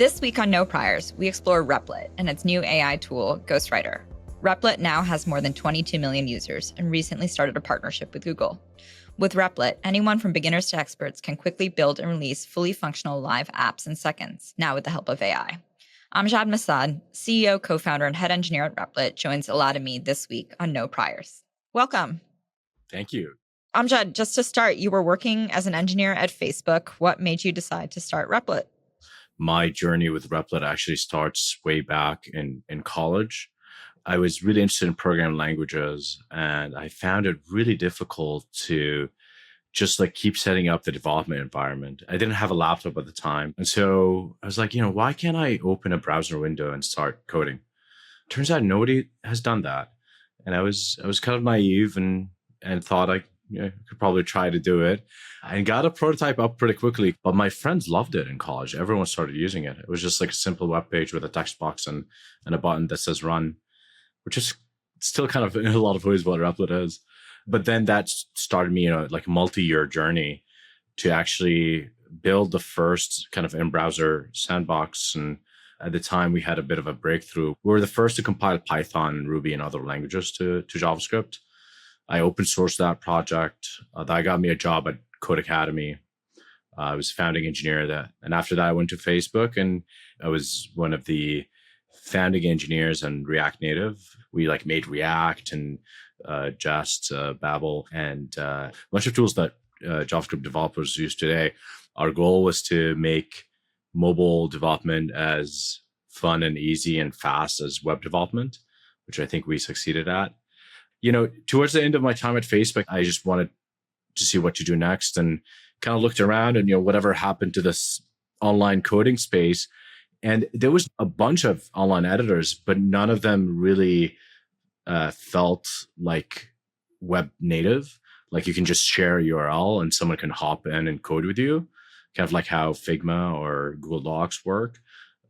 This week on No Priors, we explore Replit and its new AI tool, Ghostwriter. Replit now has more than 22 million users and recently started a partnership with Google. With Replit, anyone from beginners to experts can quickly build and release fully functional live apps in seconds, now with the help of AI. Amjad Masad, CEO, co-founder, and head engineer at Replit, joins Elad and me this week on No Priors. Welcome. Thank you. Amjad, just to start, you were working as an engineer at Facebook. What made you decide to start Replit? My journey with Replit actually starts way back in college. I was really interested in programming languages, and I found it really difficult to just keep setting up the development environment. I didn't have a laptop at the time. And so I was like, why can't I open a browser window and start coding? Turns out nobody has done that. And I was kind of naive and thought I could probably try to do it, and got a prototype up pretty quickly. But my friends loved it in college. Everyone started using it. It was just like a simple web page with a text box and a button that says run, which is still kind of in a lot of ways what Replit is. But then that started me, a multi-year journey to actually build the first kind of in-browser sandbox. And at the time, we had a bit of a breakthrough. We were the first to compile Python, Ruby, and other languages to JavaScript. I open sourced that project. That got me a job at Code Academy. I was founding engineer there. And after that, I went to Facebook, and I was one of the founding engineers on React Native. We made React and Jest, Babel, and a bunch of tools that JavaScript developers use today. Our goal was to make mobile development as fun and easy and fast as web development, which I think we succeeded at. Towards the end of my time at Facebook, I just wanted to see what to do next, and kind of looked around and, whatever happened to this online coding space. And there was a bunch of online editors, but none of them really felt like web native. Like you can just share a URL and someone can hop in and code with you, kind of like how Figma or Google Docs work.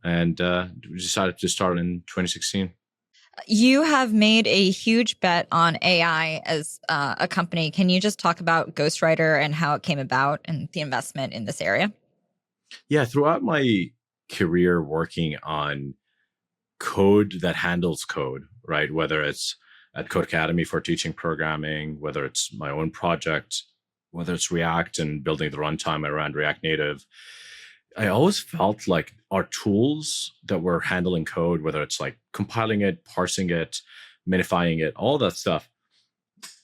And we decided to start in 2016. You have made a huge bet on AI as a company. Can you just talk about Ghostwriter and how it came about and the investment in this area? Yeah, throughout my career working on code that handles code, right? Whether it's at Code Academy for teaching programming, whether it's my own project, whether it's React and building the runtime around React Native, I always felt like our tools that were handling code, whether it's compiling it, parsing it, minifying it, all that stuff,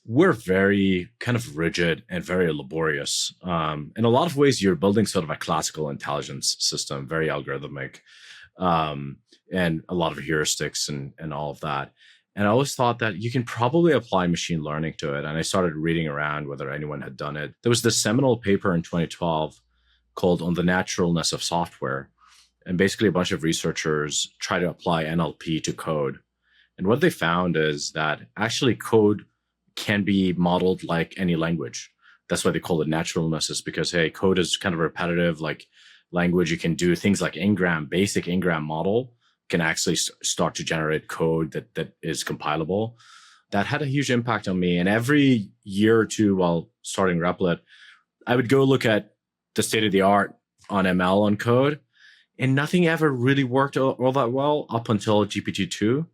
we're very kind of rigid and very laborious. In a lot of ways, you're building sort of a classical intelligence system, very algorithmic, and a lot of heuristics and all of that. And I always thought that you can probably apply machine learning to it. And I started reading around whether anyone had done it. There was this seminal paper in 2012 called On the Naturalness of Software. And basically a bunch of researchers try to apply NLP to code. And what they found is that actually code can be modeled like any language. That's why they call it naturalness, is because, hey, code is kind of repetitive, like language. You can do things like basic Ngram model can actually start to generate code that is compilable. That had a huge impact on me. And every year or two while starting Replit, I would go look at the state of the art on ML on code, and nothing ever really worked all that well up until GPT-2.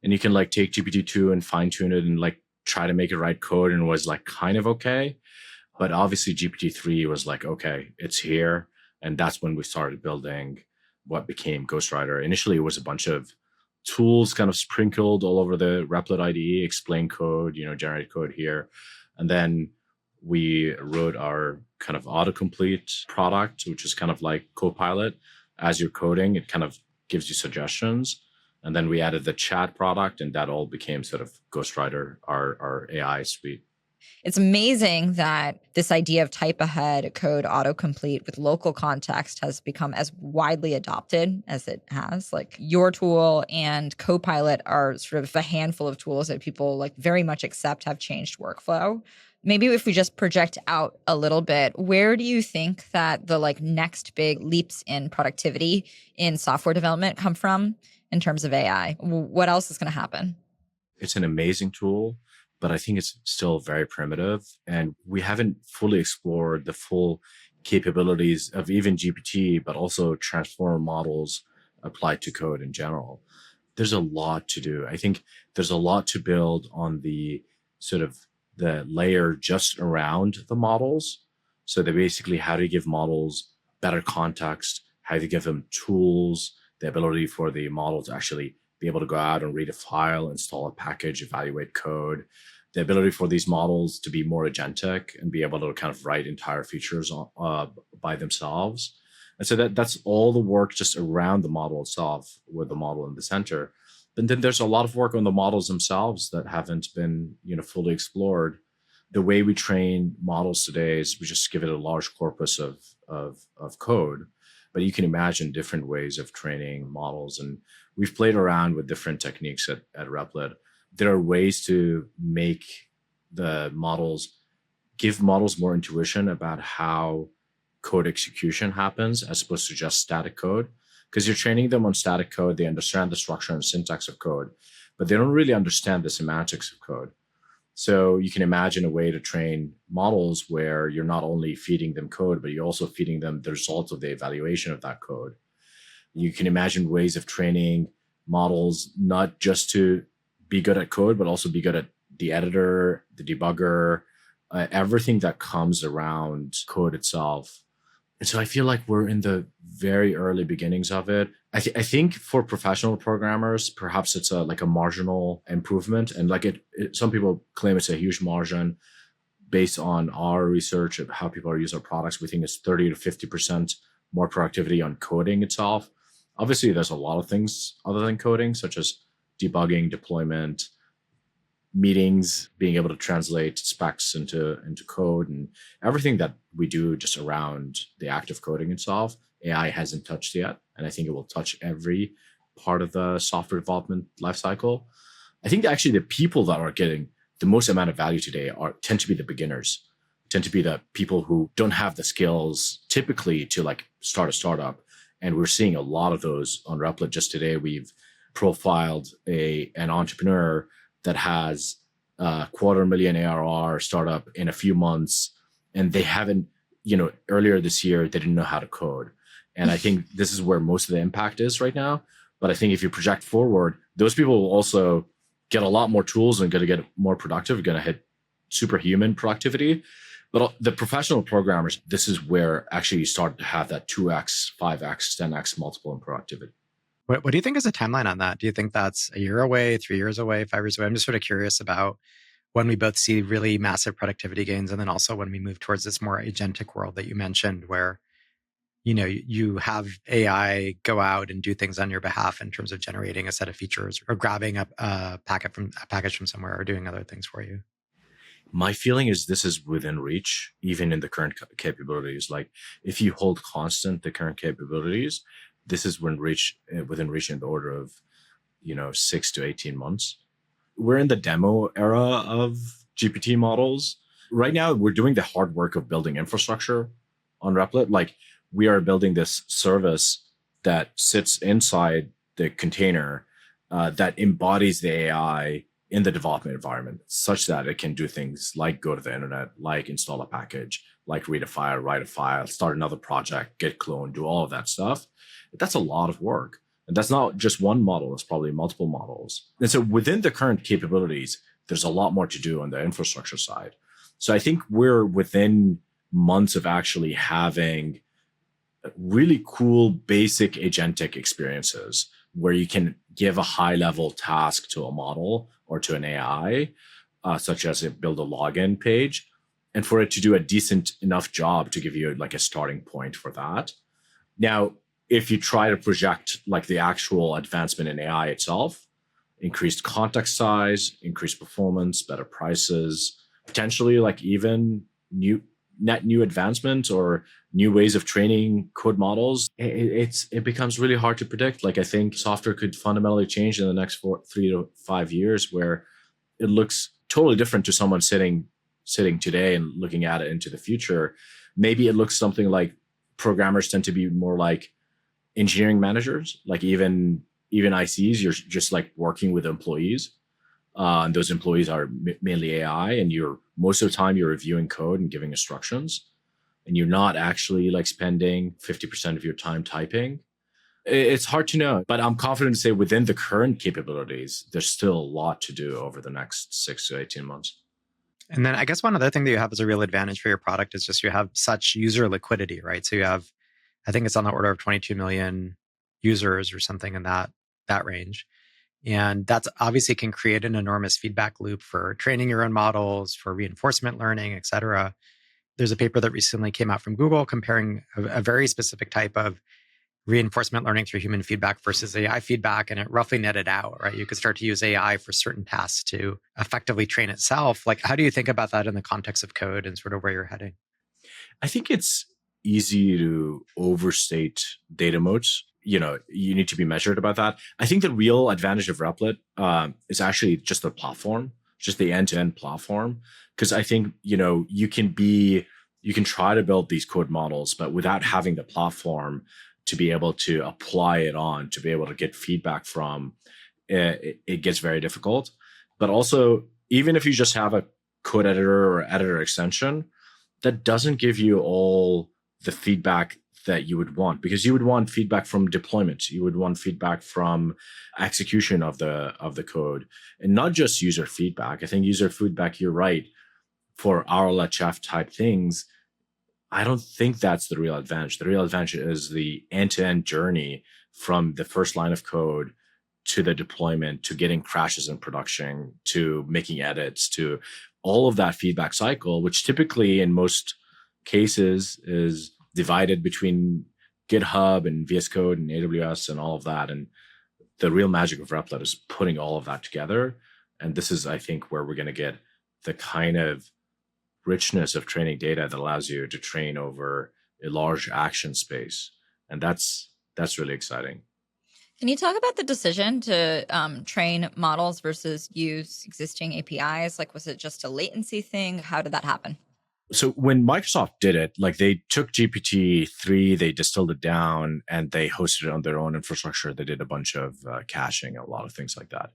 And you can take GPT-2 and fine tune it and try to make it write code, and it was kind of okay. But obviously GPT-3 was okay, it's here. And that's when we started building what became Ghostwriter. Initially, it was a bunch of tools kind of sprinkled all over the Replit IDE, explain code, generate code here. And then we wrote our kind of autocomplete product, which is kind of like Copilot. As you're coding, it kind of gives you suggestions. And then we added the chat product, and that all became sort of Ghostwriter, our AI suite. It's amazing that this idea of type ahead code autocomplete with local context has become as widely adopted as it has. Your tool and Copilot are sort of a handful of tools that people very much accept have changed workflow. Maybe if we just project out a little bit, where do you think that the next big leaps in productivity in software development come from in terms of AI? What else is going to happen? It's an amazing tool, but I think it's still very primitive, and we haven't fully explored the full capabilities of even GPT, but also transformer models applied to code in general. There's a lot to do. I think there's a lot to build on the sort of the layer just around the models. So they basically, how do you give models better context? How do you give them tools, the ability for the model to actually be able to go out and read a file, install a package, evaluate code, the ability for these models to be more agentic and be able to kind of write entire features by themselves. And so that's all the work just around the model itself, with the model in the center. But then there's a lot of work on the models themselves that haven't been, fully explored. The way we train models today is we just give it a large corpus of code. But you can imagine different ways of training models. And we've played around with different techniques at Replit. There are ways to make the models, give models more intuition about how code execution happens as opposed to just static code. Because you're training them on static code, they understand the structure and syntax of code, but they don't really understand the semantics of code. So you can imagine a way to train models where you're not only feeding them code, but you're also feeding them the results of the evaluation of that code. You can imagine ways of training models not just to be good at code, but also be good at the editor, the debugger, everything that comes around code itself. And so I feel like we're in the very early beginnings of it. I think for professional programmers, perhaps it's like a marginal improvement. And like some people claim it's a huge margin. Based on our research of how people are using our products, we think it's 30 to 50% more productivity on coding itself. Obviously, there's a lot of things other than coding, such as debugging, deployment, meetings, being able to translate specs into code, and everything that we do just around the act of coding itself. AI hasn't touched yet, and I think it will touch every part of the software development lifecycle. I think that actually the people that are getting the most amount of value today tend to be the beginners, tend to be the people who don't have the skills typically to like start a startup. And we're seeing a lot of those on Replit. Just today, we've profiled an entrepreneur that has a $250,000 ARR startup in a few months, and they haven't, earlier this year, they didn't know how to code. And I think this is where most of the impact is right now. But I think if you project forward, those people will also get a lot more tools and going to get more productive, going to hit superhuman productivity. But the professional programmers, this is where actually you start to have that 2x, 5x, 10x multiple in productivity. What do you think is a timeline on that? Do you think that's a year away, 3 years away, 5 years away? I'm just sort of curious about when we both see really massive productivity gains, and then also when we move towards this more agentic world that you mentioned, where you have AI go out and do things on your behalf in terms of generating a set of features or grabbing up a package from somewhere or doing other things for you. My feeling is this is within reach, even in the current capabilities. Like if you hold constant the current capabilities, this is within reach in the order of, 6 to 18 months. We're in the demo era of GPT models. Right now, we're doing the hard work of building infrastructure on Replit. Like we are building this service that sits inside the container that embodies the AI in the development environment such that it can do things like go to the internet, like install a package, like read a file, write a file, start another project, get cloned, do all of that stuff. That's a lot of work. And that's not just one model, it's probably multiple models. And so within the current capabilities, there's a lot more to do on the infrastructure side. So I think we're within months of actually having really cool basic agentic experiences where you can give a high level task to a model or to an AI, such as build a login page, and for it to do a decent enough job to give you like a starting point for that. Now, if you try to project like the actual advancement in AI itself, increased context size, increased performance, better prices, potentially like even net new advancements or new ways of training code models, it becomes really hard to predict. Like I think software could fundamentally change in the next 3 to 5 years, where it looks totally different to someone sitting today and looking at it into the future. Maybe it looks something like programmers tend to be more like engineering managers, like even ICs. You're just like working with employees. And those employees are mainly AI, and most of the time you're reviewing code and giving instructions. and you're not actually like spending 50% of your time typing, it's hard to know. But I'm confident to say within the current capabilities, there's still a lot to do over the next 6 to 18 months. And then I guess one other thing that you have as a real advantage for your product is just you have such user liquidity, right? So you have, I think it's on the order of 22 million users or something in that range. And that's obviously can create an enormous feedback loop for training your own models, for reinforcement learning, et cetera. There's a paper that recently came out from Google comparing a very specific type of reinforcement learning through human feedback versus AI feedback, and it roughly netted out, right? You could start to use AI for certain tasks to effectively train itself. Like, how do you think about that in the context of code and sort of where you're heading? I think it's easy to overstate data moats. You need to be measured about that. I think the real advantage of Replit is actually just the platform, just the end-to-end platform. Because I think, you can try to build these code models, but without having the platform to be able to apply it on, to be able to get feedback from, it gets very difficult. But also, even if you just have a code editor or editor extension, that doesn't give you all the feedback that you would want, because you would want feedback from deployment. You would want feedback from execution of the code, and not just user feedback. I think user feedback, you're right, for RLHF type things, I don't think that's the real advantage. The real advantage is the end-to-end journey from the first line of code to the deployment, to getting crashes in production, to making edits, to all of that feedback cycle, which typically in most cases is divided between GitHub and VS Code and AWS and all of that. And the real magic of Replit is putting all of that together. And this is, I think, where we're going to get the kind of richness of training data that allows you to train over a large action space. And that's really exciting. Can you talk about the decision to train models versus use existing APIs? Like, was it just a latency thing? How did that happen? So when Microsoft did it, like they took GPT-3, they distilled it down, and they hosted it on their own infrastructure. They did a bunch of caching, a lot of things like that.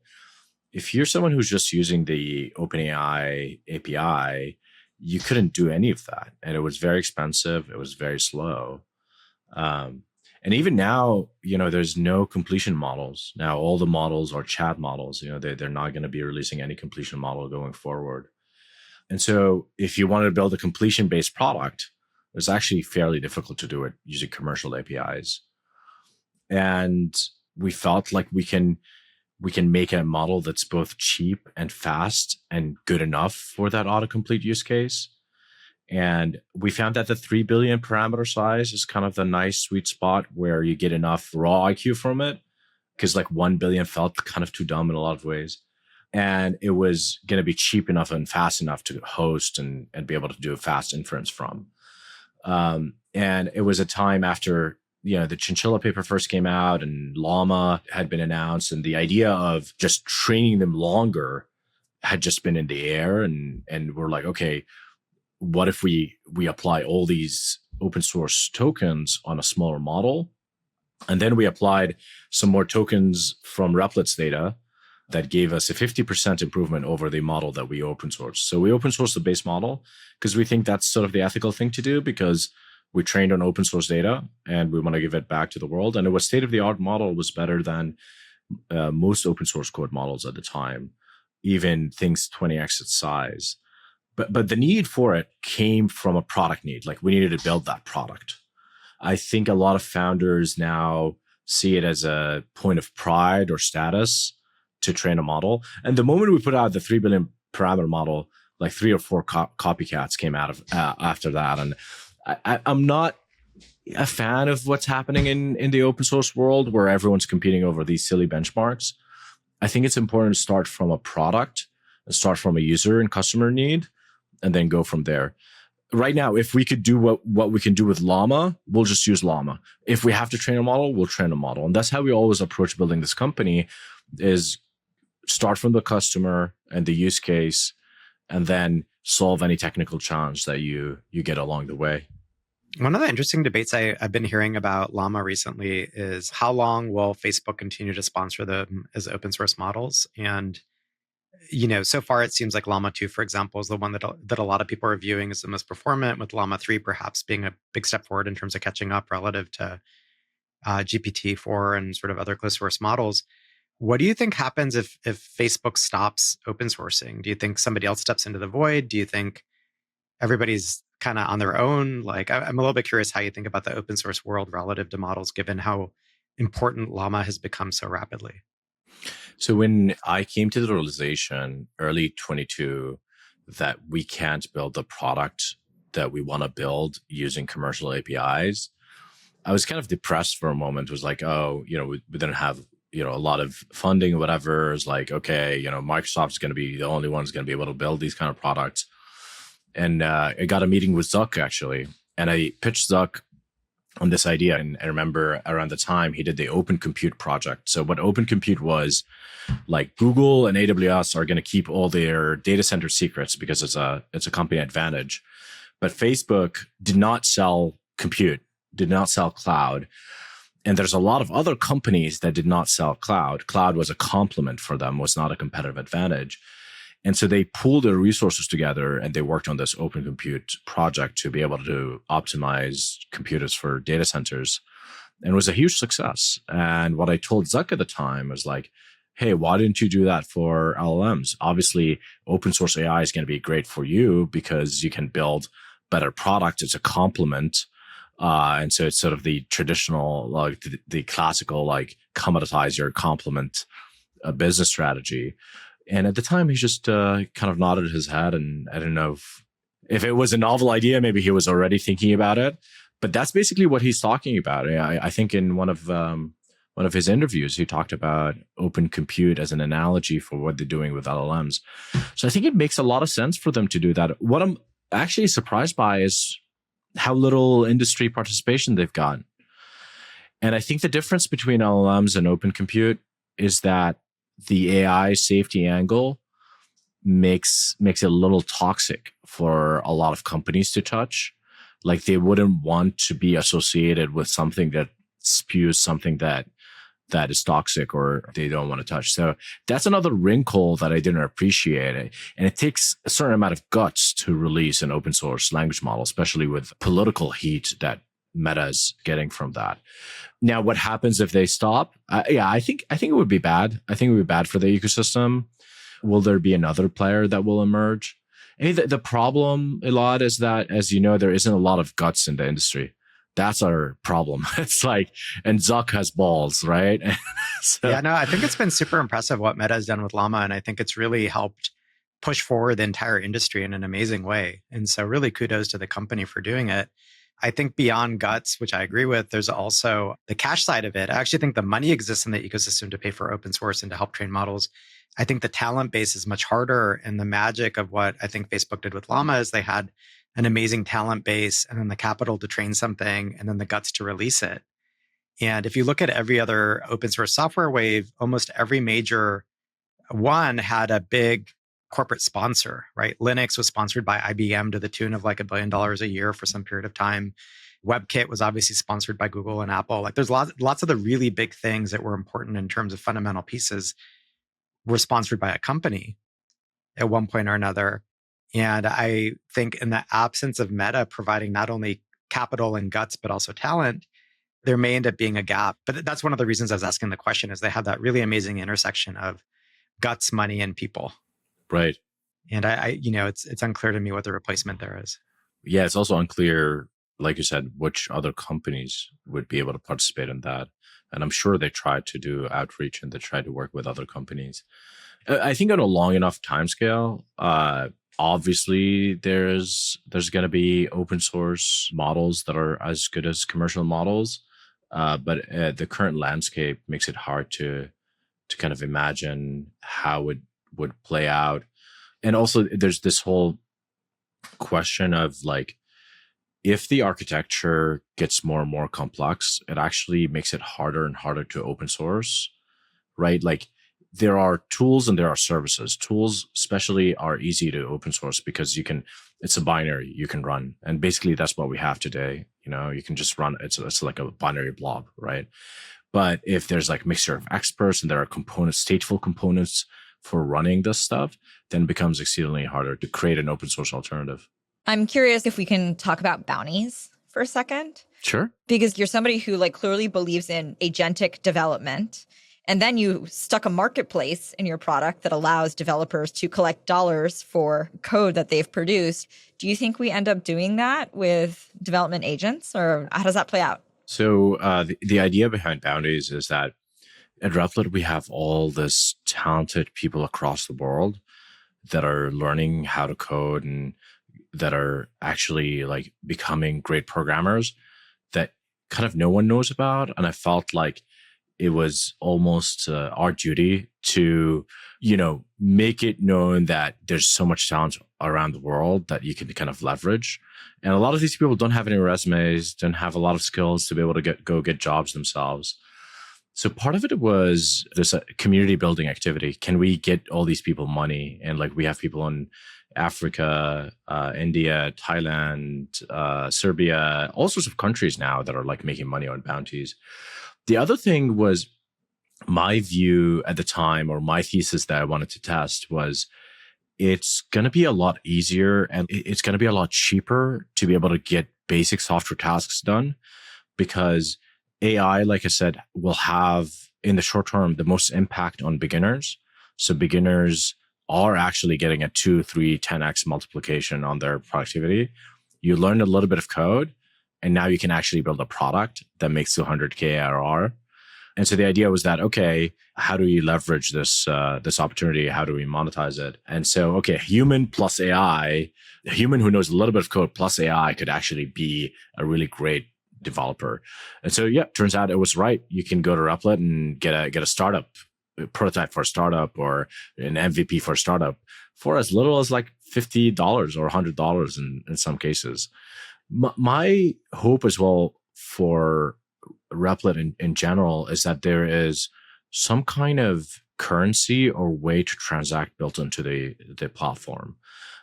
If you're someone who's just using the OpenAI API, you couldn't do any of that. And it was very expensive. It was very slow. And even now, there's no completion models. Now, all the models are chat models. They're not going to be releasing any completion model going forward. And so if you wanted to build a completion-based product, it's actually fairly difficult to do it using commercial APIs. And we felt like we can make a model that's both cheap and fast and good enough for that autocomplete use case. And we found that the 3 billion parameter size is kind of the nice sweet spot where you get enough raw IQ from it, because like 1 billion felt kind of too dumb in a lot of ways. And it was going to be cheap enough and fast enough to host and be able to do a fast inference from. And it was a time after, the Chinchilla paper first came out and Llama had been announced, and the idea of just training them longer had just been in the air. And we're like, okay, what if we apply all these open source tokens on a smaller model? And then we applied some more tokens from Replit's data that gave us a 50% improvement over the model that we open sourced. So we open sourced the base model because we think that's sort of the ethical thing to do, because we trained on open source data and we want to give it back to the world. And it was state-of-the-art model, was better than most open source code models at the time, even things 20x its size. But the need for it came from a product need. Like, we needed to build that product. I think a lot of founders now see it as a point of pride or status to train a model. And the moment we put out the 3 billion parameter model, like 3 or 4 copycats came out of after that. And I'm not a fan of what's happening in the open source world where everyone's competing over these silly benchmarks. I think it's important to start from a product and start from a user and customer need, and then go from there. Right now, if we could do what we can do with Llama, we'll just use Llama. If we have to train a model, we'll train a model. And that's how we always approach building this company, is start from the customer and the use case, and then solve any technical challenge that you get along the way. One of the interesting debates I've been hearing about Llama recently is how long will Facebook continue to sponsor them as open source models? And So far it seems like Llama 2, for example, is the one that a lot of people are viewing as the most performant, with Llama 3 perhaps being a big step forward in terms of catching up relative to GPT-4 and sort of other closed source models. What do you think happens if Facebook stops open sourcing? Do you think somebody else steps into the void? Do you think everybody's kind of on their own? Like, I'm a little bit curious how you think about the open source world relative to models, given how important Llama has become so rapidly. So when I came to the realization early 22 that we can't build the product that we want to build using commercial APIs, I was kind of depressed for a moment. It was like, oh, we didn't have, a lot of funding or whatever. It's like, okay, Microsoft's going to be the only one's going to be able to build these kind of products. And I got a meeting with Zuck, actually. And I pitched Zuck on this idea. And I remember around the time he did the Open Compute project. So what Open Compute was, like, Google and AWS are going to keep all their data center secrets because it's a company advantage. But Facebook did not sell compute, did not sell cloud. And there's a lot of other companies that did not sell cloud. Cloud was a complement for them, was not a competitive advantage. And so they pooled their resources together and they worked on this Open Compute project to be able to optimize computers for data centers. And it was a huge success. And what I told Zuck at the time was like, hey, why didn't you do that for LLMs? Obviously, open source AI is going to be great for you because you can build better product. It's a complement. And so it's sort of the traditional, like the classical, like commoditize your complement business strategy. And at the time, he just kind of nodded his head. And I don't know if it was a novel idea, maybe he was already thinking about it. But that's basically what he's talking about. I think in one of his interviews, he talked about open compute as an analogy for what they're doing with LLMs. So I think it makes a lot of sense for them to do that. What I'm actually surprised by is how little industry participation they've got. And I think the difference between LLMs and open compute is that the AI safety angle makes it a little toxic for a lot of companies to touch. Like, they wouldn't want to be associated with something that spews something that is toxic or they don't want to touch. So that's another wrinkle that I didn't appreciate. And it takes a certain amount of guts to release an open source language model, especially with political heat that Meta is getting from that. Now, what happens if they stop? I think it would be bad. I think it would be bad for the ecosystem. Will there be another player that will emerge? I mean, the problem, Elad, is that, as you know, there isn't a lot of guts in the industry. That's our problem. It's like, and Zuck has balls, right? Yeah, no, I think it's been super impressive what Meta has done with Llama. And I think it's really helped push forward the entire industry in an amazing way. And so really kudos to the company for doing it. I think beyond guts, which I agree with, there's also the cash side of it. I actually think the money exists in the ecosystem to pay for open source and to help train models. I think the talent base is much harder. And the magic of what I think Facebook did with Llama is they had an amazing talent base and then the capital to train something and then the guts to release it. And if you look at every other open source software wave, almost every major one had a big corporate sponsor, right? Linux was sponsored by IBM to the tune of like $1 billion a year for some period of time. WebKit was obviously sponsored by Google and Apple. Like, there's lots of the really big things that were important in terms of fundamental pieces were sponsored by a company at one point or another. And I think in the absence of Meta providing not only capital and guts, but also talent, there may end up being a gap. But that's one of the reasons I was asking the question, is they have that really amazing intersection of guts, money, and people. Right. And it's unclear to me what the replacement there is. Yeah, it's also unclear, like you said, which other companies would be able to participate in that. And I'm sure they tried to do outreach and they tried to work with other companies. I think on a long enough timescale, obviously there's going to be open source models that are as good as commercial models. But the current landscape makes it hard to kind of imagine how it would play out. And also there's this whole question of, like, if the architecture gets more and more complex, it actually makes it harder and harder to open source, right? Like, there are tools and there are services. Tools especially are easy to open source because it's a binary you can run. And basically that's what we have today. You can just run, it's like a binary blob, right? But if there's like mixture of experts and there are components, stateful components, for running this stuff, then it becomes exceedingly harder to create an open source alternative. I'm curious if we can talk about bounties for a second. Sure. Because you're somebody who like clearly believes in agentic development. And then you stuck a marketplace in your product that allows developers to collect dollars for code that they've produced. Do you think we end up doing that with development agents, or how does that play out? So the idea behind Bounties is that at Replit, we have all this talented people across the world that are learning how to code and that are actually like becoming great programmers that kind of no one knows about. And I felt like it was almost our duty to, make it known that there's so much talent around the world that you can kind of leverage. And a lot of these people don't have any resumes, don't have a lot of skills to be able to go get jobs themselves. So part of it was this community building activity. Can we get all these people money? And like we have people in Africa, India, Thailand, Serbia, all sorts of countries now that are like making money on bounties. The other thing was my view at the time, or my thesis that I wanted to test was it's going to be a lot easier and it's going to be a lot cheaper to be able to get basic software tasks done, because AI, like I said, will have in the short term the most impact on beginners. So beginners are actually getting a 2, 3, 10x multiplication on their productivity. You learn a little bit of code, and now you can actually build a product that makes 200K ARR. And so the idea was that, okay, how do we leverage this opportunity? How do we monetize it? And so, okay, human plus AI, a human who knows a little bit of code plus AI could actually be a really great developer. And so, yeah, turns out it was right. You can go to Replit and get a startup, a prototype for a startup or an MVP for a startup for as little as like $50 or $100 in some cases. My hope as well for Replit in general is that there is some kind of currency or way to transact built into the platform.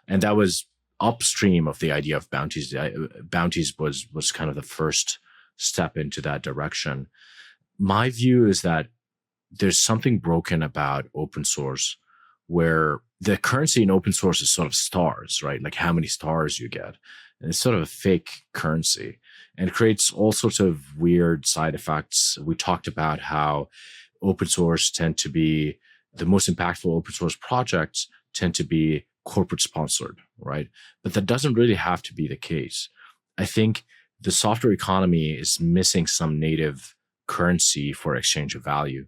And that was upstream of the idea of bounties. Bounties was kind of the first step into that direction. My view is that there's something broken about open source where the currency in open source is sort of stars, right? Like how many stars you get. And it's sort of a fake currency and it creates all sorts of weird side effects. We talked about how open source tend to be the most impactful open source projects tend to be corporate sponsored, right? But that doesn't really have to be the case. I think the software economy is missing some native currency for exchange of value.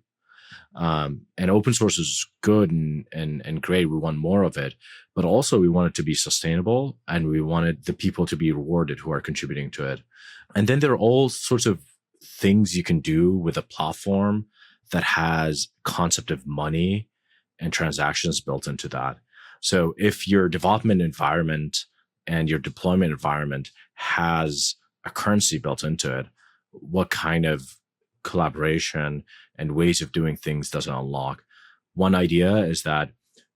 And open source is good and great. We want more of it, but also we want it to be sustainable and we wanted the people to be rewarded who are contributing to it. And then there are all sorts of things you can do with a platform that has concept of money and transactions built into that. So if your development environment and your deployment environment has a currency built into it, what kind of collaboration and ways of doing things does it unlock? One idea is that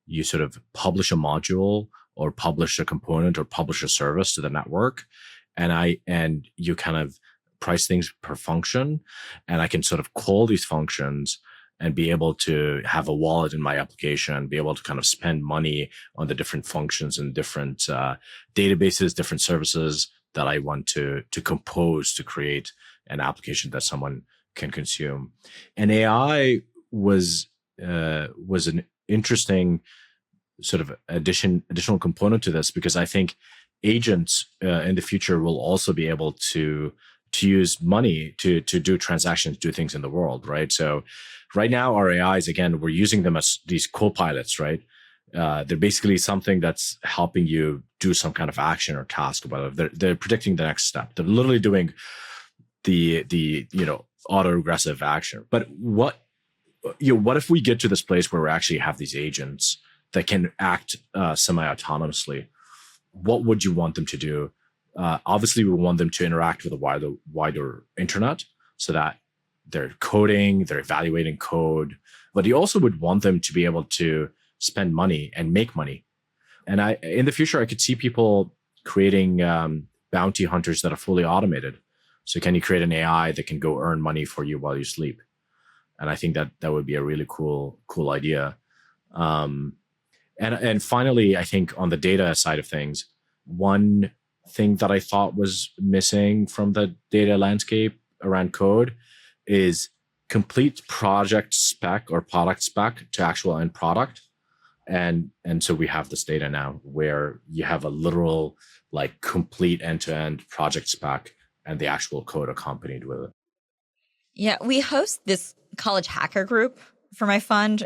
you sort of publish a module or publish a component or publish a service to the network, and you kind of price things per function, and I can sort of call these functions and be able to have a wallet in my application, be able to kind of spend money on the different functions and different databases, different services that I want to compose to create an application that someone can consume. And AI was an interesting sort of additional component to this, because I think agents in the future will also be able to use money to do transactions, do things in the world, right? So right now our AIs, again, we're using them as these co-pilots, right? They're basically something that's helping you do some kind of action or task, whether they're predicting the next step. They're literally doing the auto-aggressive action. But what if we get to this place where we actually have these agents that can act semi-autonomously? What would you want them to do? Obviously, we want them to interact with the wider internet so that they're coding, they're evaluating code, but you also would want them to be able to spend money and make money. And in the future, I could see people creating bounty hunters that are fully automated. So can you create an AI that can go earn money for you while you sleep? And I think that would be a really cool idea. And finally, I think on the data side of things, one thing that I thought was missing from the data landscape around code is complete project spec or product spec to actual end product. And so we have this data now where you have a literal like complete end-to-end project spec and the actual code accompanied with it. Yeah, we host this college hacker group for my fund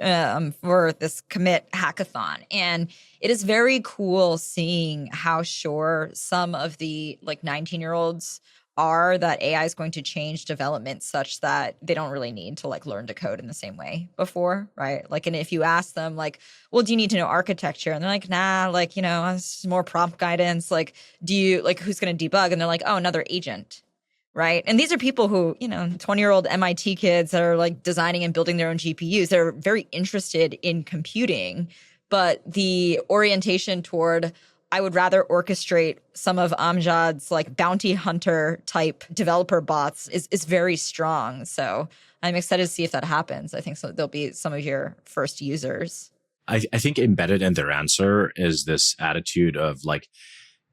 for this commit hackathon. And it is very cool seeing how sure some of the like 19-year-olds are that AI is going to change development such that they don't really need to like learn to code in the same way before, right? Like, and if you ask them like, well, do you need to know architecture? And they're like, nah, like, you know, it's more prompt guidance. Like, do you like, who's going to debug? And they're like, oh, another agent. Right. And these are people who, you know, 20-year-old MIT kids that are like designing and building their own GPUs. They're very interested in computing, but the orientation toward I would rather orchestrate some of Amjad's like bounty hunter type developer bots is very strong. So I'm excited to see if that happens. I think so. They'll be some of your first users. I think embedded in their answer is this attitude of like,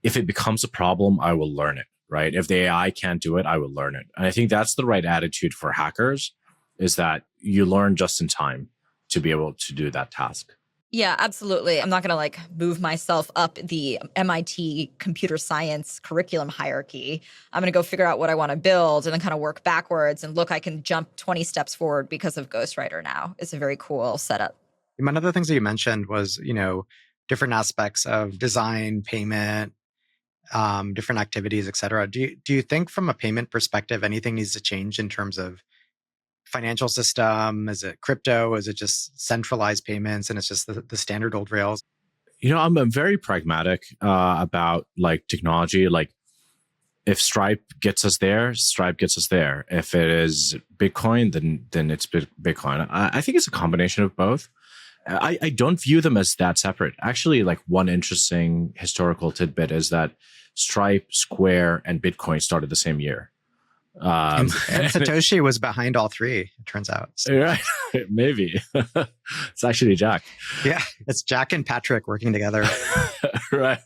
if it becomes a problem, I will learn it. Right? If the AI can't do it, I will learn it. And I think that's the right attitude for hackers, is that you learn just in time to be able to do that task. Yeah, absolutely. I'm not going to like move myself up the MIT computer science curriculum hierarchy. I'm going to go figure out what I want to build and then kind of work backwards and look, I can jump 20 steps forward because of Ghostwriter now. It's a very cool setup. One of the things that you mentioned was, you know, different aspects of design, payment, different activities, et cetera. Do you think from a payment perspective, anything needs to change in terms of financial system? Is it crypto? Is it just centralized payments and it's just the standard old rails? You know, I'm very pragmatic about like technology. Like if Stripe gets us there, Stripe gets us there. If it is Bitcoin, then it's Bitcoin. I think it's a combination of both. I don't view them as that separate. Actually, like one interesting historical tidbit is that Stripe, Square, and Bitcoin started the same year. And Satoshi was behind all three, it turns out. So. Right. Maybe. It's actually Jack. Yeah, it's Jack and Patrick working together. Right.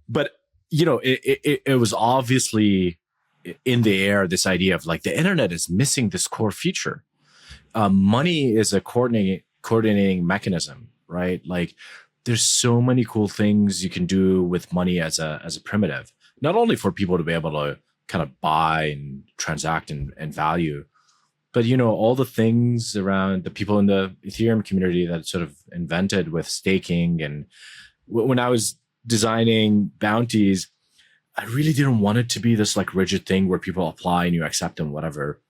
But, you know, it was obviously in the air, this idea of like the internet is missing this core feature. Money is a coordinating mechanism, right? Like there's so many cool things you can do with money as a primitive, not only for people to be able to kind of buy and transact and value, but, you know, all the things around the people in the Ethereum community that sort of invented with staking. And when I was designing Bounties, I really didn't want it to be this like rigid thing where people apply and you accept them, whatever.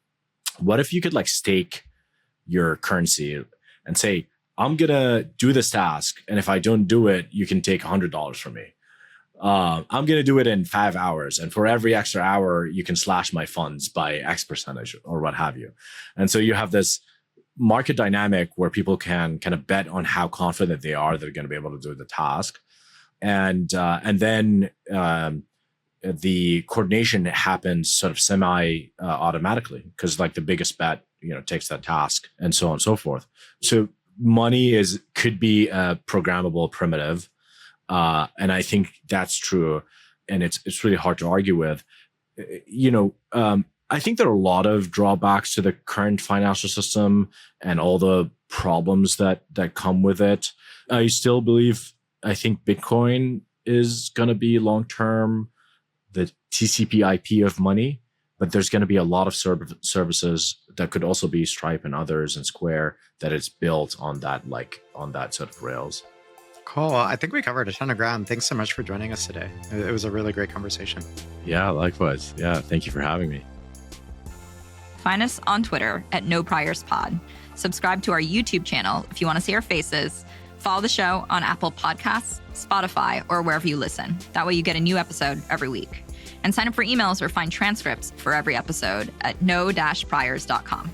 What if you could like stake your currency and say, I'm going to do this task. And if I don't do it, you can take $100 from me. I'm going to do it in 5 hours. And for every extra hour, you can slash my funds by X percentage or what have you. And so you have this market dynamic where people can kind of bet on how confident they are they're going to be able to do the task. And then the coordination happens sort of semi-automatically because like the biggest bet, you know, takes that task and so on and so forth. So money could be a programmable primitive. And I think that's true. And it's really hard to argue with. You know, I think there are a lot of drawbacks to the current financial system and all the problems that come with it. I still believe, I think Bitcoin is going to be long-term the TCP IP of money, but there's going to be a lot of services that could also be Stripe and others and Square that it's built on that sort of rails. Cool. I think we covered a ton of ground. Thanks so much for joining us today. It was a really great conversation. Yeah, likewise. Yeah, thank you for having me. Find us on Twitter at NoPriorsPod. Subscribe to our YouTube channel if you want to see our faces. Follow the show on Apple Podcasts, Spotify, or wherever you listen. That way you get a new episode every week. And sign up for emails or find transcripts for every episode at no-priors.com.